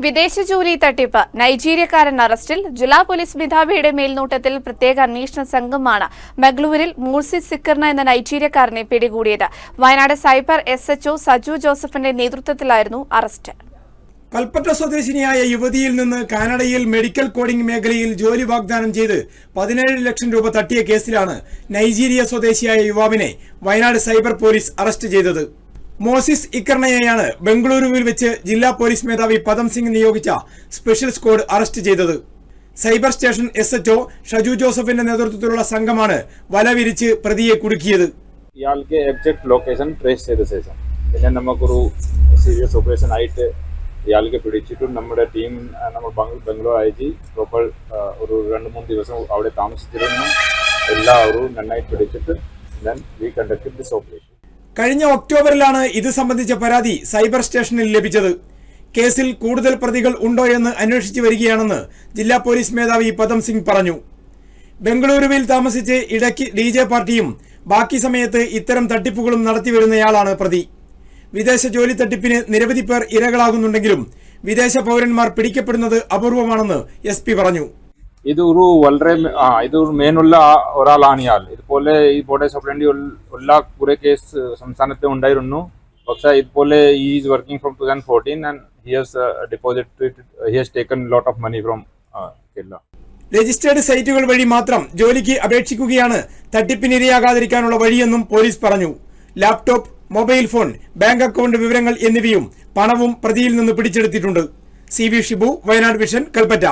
വിദേശ ജോലി തട്ടിപ്പ് നൈജീരിയക്കാരൻ അറസ്റ്റിൽ. ജില്ലാ പോലീസ് മേധാവിയുടെ മേൽനോട്ടത്തിൽ പ്രത്യേക അന്വേഷണ സംഘമാണ് ബംഗളൂരിൽ മൂർസി സിക്കർന എന്ന നൈജീരിയക്കാരനെ പിടികൂടിയത്. വയനാട് സൈബർ SHO സജു ജോസഫിന്റെ നേതൃത്വത്തിലായിരുന്നു അറസ്റ്റ്. കൽപ്പറ്റ സ്വദേശിനിയായ യുവതിയിൽ നിന്ന് കാനഡയിൽ മെഡിക്കൽ കോഡിംഗ് മേഖലയിൽ ജോലി വാഗ്ദാനം ചെയ്ത് 17 ലക്ഷം രൂപ തട്ടിയ കേസിലാണ് നൈജീരിയ സ്വദേശിയായ യുവാവിനെ വയനാട് സൈബർ പോലീസ് അറസ്റ്റ് ചെയ്തത്. മോസിസ് ഇക്കർണയെയാണ് ബംഗളൂരുവിൽ വെച്ച് ജില്ലാ പോലീസ് മേധാവി പദം സിംഗ് നിയോഗിച്ച സ്പെഷ്യൽ സ്ക്വാഡ് അറസ്റ്റ് ചെയ്തത്. സൈബർ സ്റ്റേഷൻ SHO ഷജു ജോസഫിന്റെ നേതൃത്വത്തിലുള്ള സംഘമാണ് വല വിരിച്ച് പ്രതിയെ കുടുക്കിയത്. ഇയാൾക്ക് എക്സാക്ട് ലൊക്കേഷൻ ട്രേസ് ചെയ്ത ശേഷം പിന്നെ നമുക്കൊരു സീരിയസ് ഓപ്പറേഷൻ ആയിട്ട് ഇയാൾക്ക് പിടിച്ചിട്ടും നമ്മുടെ ടീം നമ്മൾ ബംഗളൂർ അയച്ച് പ്രോപ്പർ ഒരു 2-3 ദിവസം അവിടെ താമസിച്ചിരുന്നു. എല്ലാവരും നന്നായിട്ട് പിടിച്ചിട്ട് then we conducted this operation. കഴിഞ്ഞ ഒക്ടോബറിലാണ് ഇത് സംബന്ധിച്ച പരാതി സൈബർ സ്റ്റേഷനിൽ ലഭിച്ചത്. കേസിൽ കൂടുതൽ പ്രതികൾ ഉണ്ടോ എന്ന് അന്വേഷിച്ചു വരികയാണെന്ന് ജില്ലാ പോലീസ് മേധാവി പദം സിംഗ് പറഞ്ഞു. ബംഗളൂരുവിൽ താമസിച്ച് ഇടയ്ക്ക് DJ പാർട്ടിയും ബാക്കി സമയത്ത് ഇത്തരം തട്ടിപ്പുകളും നടത്തിവരുന്നയാളാണ് പ്രതി. വിദേശ ജോലി തട്ടിപ്പിന് നിരവധി പേർ ഇരകളാകുന്നുണ്ടെങ്കിലും വിദേശ പൗരന്മാർ പിടിക്കപ്പെടുന്നത് അപൂർവമാണെന്ന് SP പറഞ്ഞു. ഇതൊരു മെയിനുള്ള ഒരാളാണ് ഇയാൾ. ഇതുപോലെ ഈ ബോർഡർ സപ്ലൈ ഉള്ള കുറെ കേസ് സംസ്ഥാനത്ത് ഉണ്ടായിരുന്നു. പക്ഷേ ഇതുപോലെ he is working from 2014 and he has taken a lot of money from Kerala. Registered സൈറ്റുകൾ വഴി മാത്രം ജോലിക്ക് അപേക്ഷിക്കുകയാണ് തട്ടിപ്പിനിരയാകാതിരിക്കാനുള്ള വഴിയെന്നും പോലീസ് പറഞ്ഞു. Laptop, mobile phone, bank account വിവരങ്ങൾ എന്നിവയും പണവും പ്രതിയിൽ നിന്ന് പിടിച്ചെടുത്തിട്ടുണ്ട്. CV Shibu, Wayanad vision, Kalpetta.